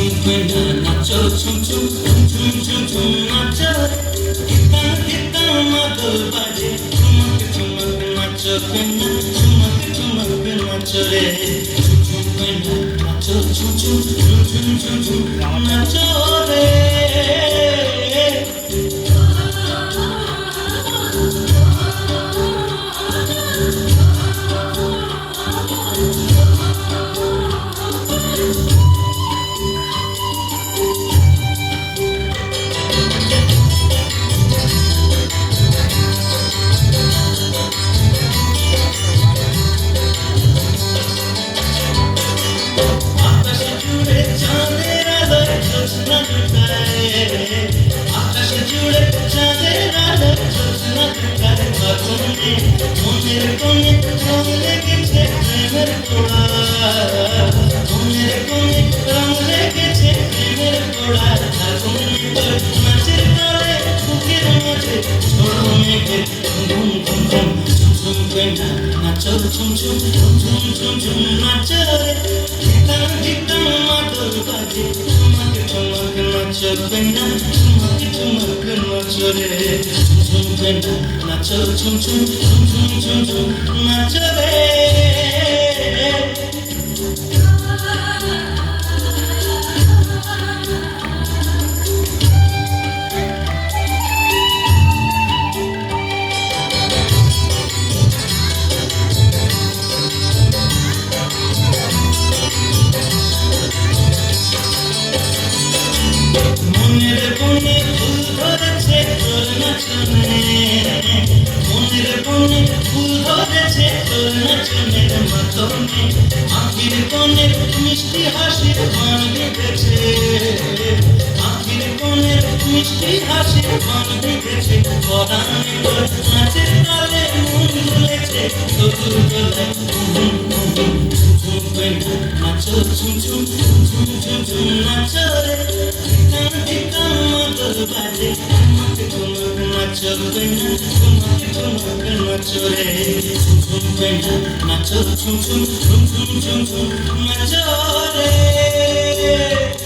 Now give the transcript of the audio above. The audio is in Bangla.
নাচো ঝুম ঝুম ঝুম ঝুম ঝুম নাচো হিতাং হিতাং মাদল বাজে ঝুমক ঝুমক নাচো কন্যা ঝুমক ঝুমক নাচো রে ঝুম ঝুম কন্যা নাচো ঝুম ঝুম ঝুম ঝুম ঝুম ঝুম নাচো রে আকাশ জুড়ে চাঁদের আলো জ্যোৎস্না ঢুকায় ফাগুনে মনের কোণে রং লেগেছে প্রেমের পোড়া মনের কোণে রং লেগেছে প্রেমের পোড়া ফাগুনে তোর নাচের তালে বুকের মাঝে ঝড় মেঘের ঘুম ঘুম ঘুম ঝুম ঝুম কন্যা নাচো ঝুম ঝুম ঝুম ঝুম ঝুম ঝুম নাচো রে হিতাং হিতাং মাদল বাজে ঝুমক ঝুমক নাচো কন্যা ঝুমক ঝুমক নাচো রে ঝুম ঝুম কন্যা নাচো ঝুম ঝুম ঝুম ঝুম ঝুম ঝুম নাচো রে মনের কোণে ফুল ধরেছে তোর নাচনে মনের কোণে ফুল ধরেছে তোর নাচনের মাতনে আখির কোণে মিষ্টি হাসির গান বেঁধেছে আখির কোণে মিষ্টি হাসির গান বেঁধেছে পরাণে তোর নাচের তালে মন দুলেছে তোর দোলায় নাচো ঝুম ঝুম ঝুম ঝুম ঝুম নাচো রে হিতাং হিতাং মাদল বাজে ঝুমক ঝুমক নাচো কন্যা ঝুমক ঝুমক নাচো রে ঝুম ঝুম কন্যা নাচো ঝুম ঝুম ঝুম ঝুম ঝুম ঝুম নাচো রে